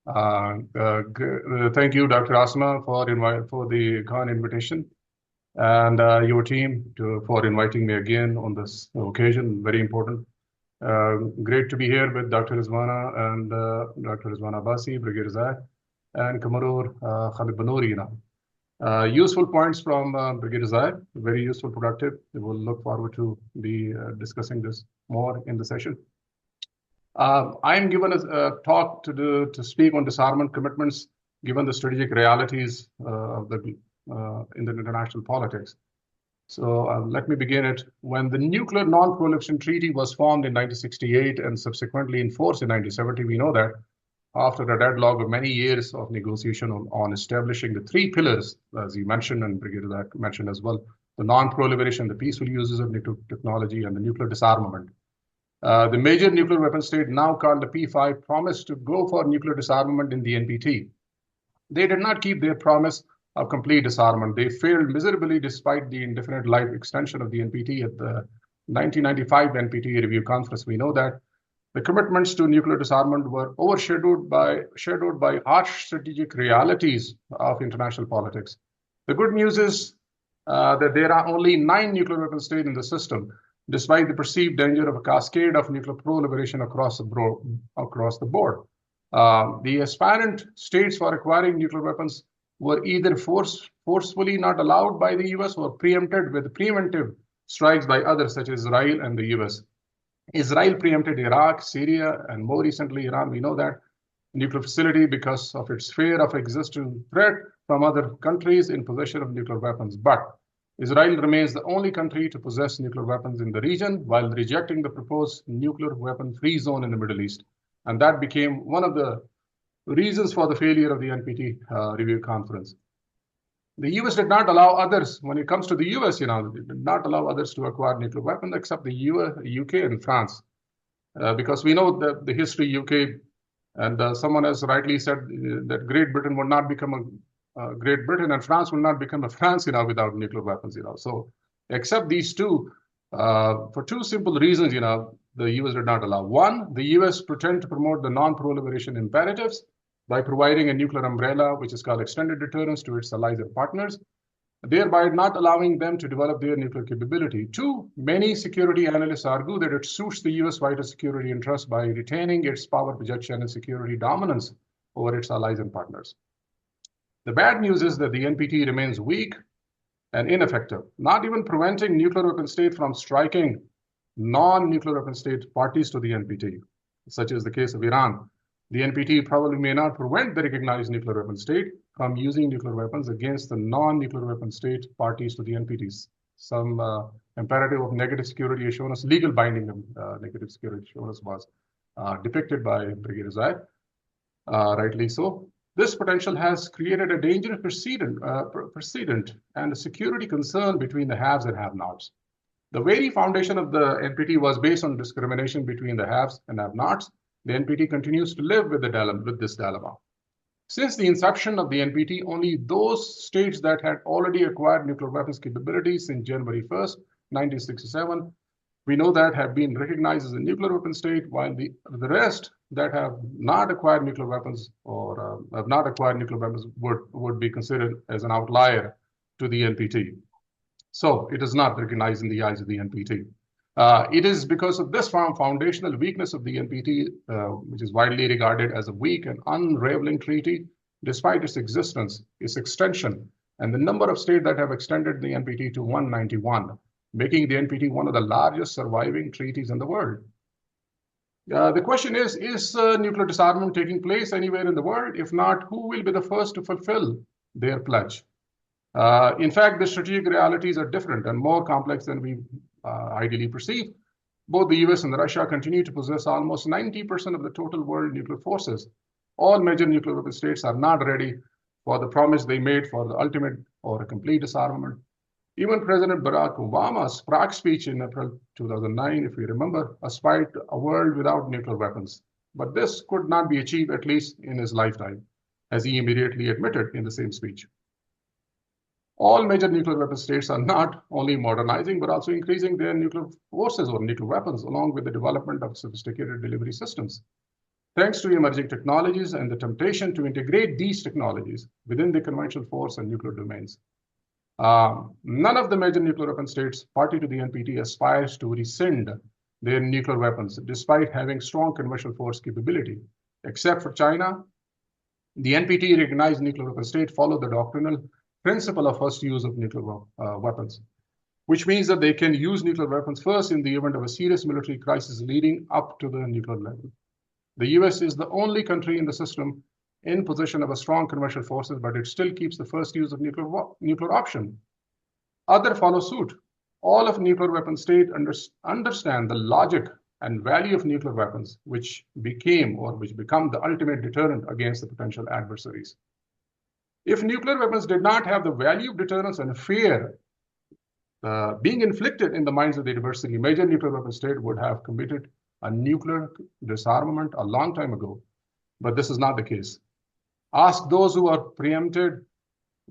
Thank you, Dr. Asma, for the kind invitation, and your team for inviting me again on this occasion. Very important. Great to be here with Dr. Rizwana and Dr. Rizwana Abbasi, Brigadier Zak, and Kamarur Khalid Banoori. Useful points from Brigadier Zak, very useful, productive. We will look forward to be discussing this more in the session. I am given a talk to speak on disarmament commitments, given the strategic realities of in the international politics. So let me begin it. When the Nuclear Non-Proliferation Treaty was formed in 1968 and subsequently enforced in 1970, we know that after a deadlock of many years of negotiation on establishing the three pillars, as you mentioned and Brigadier Zak mentioned as well, the non-proliferation, the peaceful uses of nuclear technology, and the nuclear disarmament. The major nuclear weapon state, now called the P5, promised to go for nuclear disarmament in the NPT. They did not keep their promise of complete disarmament. They failed miserably despite the indefinite life extension of the NPT at the 1995 NPT Review Conference. We know that the commitments to nuclear disarmament were overshadowed by harsh strategic realities of international politics. The good news is that there are only 9 nuclear weapon states in the system, despite the perceived danger of a cascade of nuclear proliferation across the board. The aspirant states for acquiring nuclear weapons were either forcefully not allowed by the US or preempted with preventive strikes by others, such as Israel and the US. Israel preempted Iraq, Syria, and more recently Iran. We know that nuclear facility because of its fear of existing threat from other countries in possession of nuclear weapons. But Israel remains the only country to possess nuclear weapons in the region while rejecting the proposed nuclear weapon-free zone in the Middle East. And that became one of the reasons for the failure of the NPT review conference. The US did not allow others, when it comes to the US, they did not allow others to acquire nuclear weapons except the UK and France. Because we know that the history UK, and someone has rightly said that Great Britain would not become Great Britain and France will not become a France, without nuclear weapons, So, except these two, for two simple reasons, the US did not allow. One, the US pretend to promote the non-proliferation imperatives by providing a nuclear umbrella, which is called extended deterrence, to its allies and partners, thereby not allowing them to develop their nuclear capability. Two, many security analysts argue that it suits the US vital security interests by retaining its power projection and security dominance over its allies and partners. The bad news is that the NPT remains weak and ineffective, not even preventing nuclear weapon states from striking non-nuclear weapon state parties to the NPT, such as the case of Iran. The NPT probably may not prevent the recognized nuclear weapon state from using nuclear weapons against the non-nuclear weapon state parties to the NPTs. Some imperative of negative security assurance, legal binding of negative security assurance was depicted by Brigadier Zak, rightly so. This potential has created a dangerous precedent and a security concern between the haves and have-nots. The very foundation of the NPT was based on discrimination between the haves and have-nots. The NPT continues to live with this dilemma. Since the inception of the NPT, only those states that had already acquired nuclear weapons capabilities since January 1st, 1967, we know that have been recognized as a nuclear weapon state, while the rest that have not acquired nuclear weapons or have not acquired nuclear weapons would be considered as an outlier to the NPT. So it is not recognized in the eyes of the NPT. It is because of this foundational weakness of the NPT, which is widely regarded as a weak and unraveling treaty, despite its existence, its extension, and the number of states that have extended the NPT to 191, making the NPT one of the largest surviving treaties in the world. The question is nuclear disarmament taking place anywhere in the world? If not, who will be the first to fulfill their pledge? In fact, the strategic realities are different and more complex than we ideally perceive. Both the US and Russia continue to possess almost 90% of the total world nuclear forces. All major nuclear weapon states are not ready for the promise they made for the ultimate or a complete disarmament. Even President Barack Obama's Prague speech in April 2009, if you remember, aspired to a world without nuclear weapons. But this could not be achieved, at least in his lifetime, as he immediately admitted in the same speech. All major nuclear weapon states are not only modernizing, but also increasing their nuclear forces or nuclear weapons, along with the development of sophisticated delivery systems. thanks to emerging technologies and the temptation to integrate these technologies within the conventional force and nuclear domains. None of the major nuclear weapon states party to the NPT aspires to rescind their nuclear weapons, despite having strong conventional force capability. Except for China, the NPT recognized nuclear weapon state follow the doctrinal principle of first use of nuclear weapons, which means that they can use nuclear weapons first in the event of a serious military crisis leading up to the nuclear level. The US is the only country in the system in possession of a strong conventional forces, but it still keeps the first use of nuclear option. Others follow suit. All of nuclear weapon states understand the logic and value of nuclear weapons, which become the ultimate deterrent against the potential adversaries. If nuclear weapons did not have the value of deterrence and fear being inflicted in the minds of the adversary, major nuclear weapon state would have committed a nuclear disarmament a long time ago. But this is not the case. Ask those who are preempted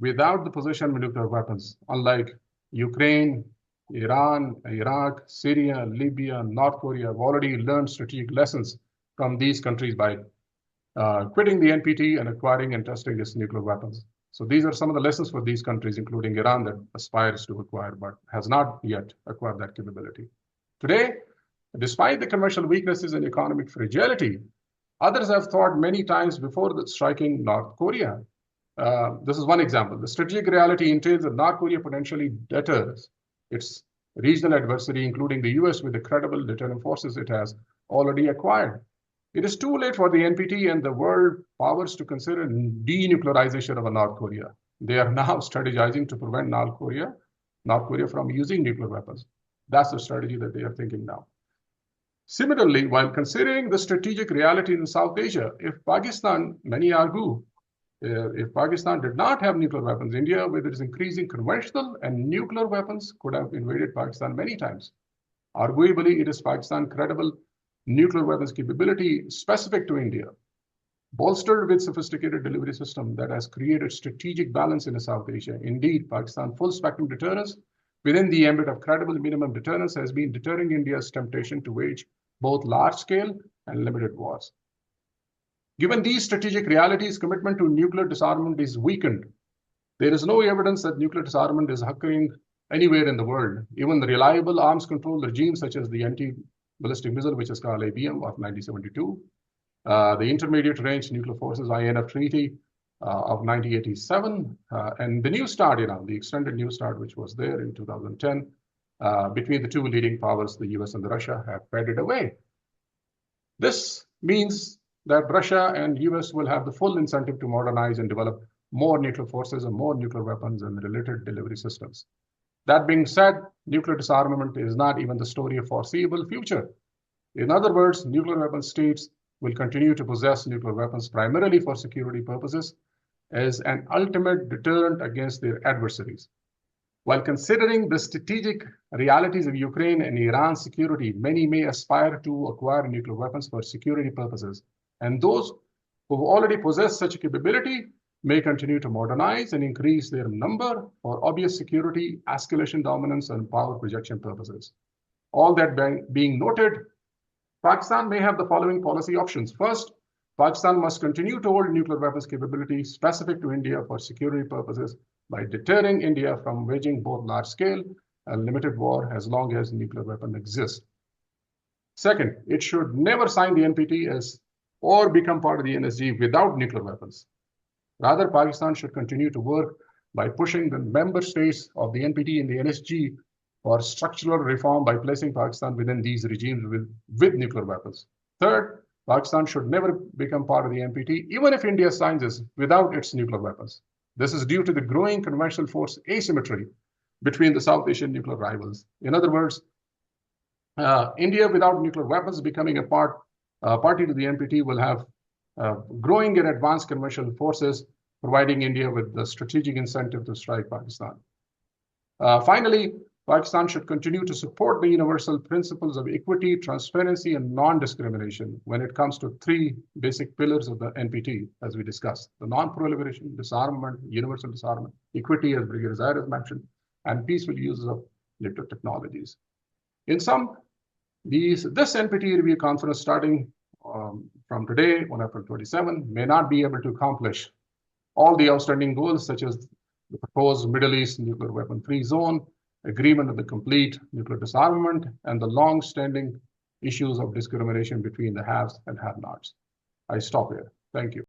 without the possession of nuclear weapons, unlike Ukraine, Iran, Iraq, Syria, Libya, North Korea, have already learned strategic lessons from these countries by quitting the NPT and acquiring and testing its nuclear weapons. So these are some of the lessons for these countries, including Iran, that aspires to acquire but has not yet acquired that capability. Today, despite the conventional weaknesses and economic fragility, others have thought many times before striking North Korea. This is one example. The strategic reality entails that North Korea potentially deters its regional adversary, including the US, with the credible deterrent forces it has already acquired. It is too late for the NPT and the world powers to consider denuclearization of North Korea. They are now strategizing to prevent North Korea from using nuclear weapons. That's the strategy that they are thinking now. Similarly, while considering the strategic reality in South Asia, if Pakistan, many argue, if Pakistan did not have nuclear weapons, India, with its increasing conventional and nuclear weapons, could have invaded Pakistan many times. Arguably, it is Pakistan's credible nuclear weapons capability specific to India, bolstered with sophisticated delivery system that has created strategic balance in South Asia. Indeed, Pakistan's full spectrum deterrence within the ambit of credible minimum deterrence has been deterring India's temptation to wage both large-scale and limited wars. Given these strategic realities, commitment to nuclear disarmament is weakened. There is no evidence that nuclear disarmament is occurring anywhere in the world. Even the reliable arms control regimes such as the anti-ballistic missile, which is called ABM of 1972, the Intermediate Range Nuclear Forces INF Treaty of 1987, and the New START, the extended New START, which was there in 2010, between the two leading powers, the US and Russia, have faded away. This means that Russia and US will have the full incentive to modernize and develop more nuclear forces and more nuclear weapons and related delivery systems. That being said, nuclear disarmament is not even the story of foreseeable future. In other words, nuclear weapon states will continue to possess nuclear weapons primarily for security purposes as an ultimate deterrent against their adversaries. While considering the strategic realities of Ukraine and Iran's security, many may aspire to acquire nuclear weapons for security purposes. And those who already possess such a capability may continue to modernize and increase their number for obvious security, escalation dominance, and power projection purposes. All that being noted, Pakistan may have the following policy options. First, Pakistan must continue to hold nuclear weapons capability specific to India for security purposes by deterring India from waging both large-scale and limited war as long as nuclear weapons exist. Second, it should never sign the NPT or become part of the NSG without nuclear weapons. Rather, Pakistan should continue to work by pushing the member states of the NPT and the NSG for structural reform by placing Pakistan within these regimes with nuclear weapons. Third, Pakistan should never become part of the NPT, even if India signs this without its nuclear weapons. This is due to the growing conventional force asymmetry between the South Asian nuclear rivals. In other words, India without nuclear weapons becoming a party to the NPT will have growing and advanced conventional forces, providing India with the strategic incentive to strike Pakistan. Finally, Pakistan should continue to support the universal principles of equity, transparency, and non-discrimination when it comes to three basic pillars of the NPT, as we discussed: the non-proliferation, disarmament, universal disarmament, equity, as Brigadier Zahir has mentioned, and peaceful uses of nuclear technologies. In sum, this NPT review conference starting from today on April 27 may not be able to accomplish all the outstanding goals, such as the proposed Middle East nuclear weapon-free zone, agreement on the complete nuclear disarmament, and the long-standing issues of discrimination between the haves and have-nots. I stop here. Thank you.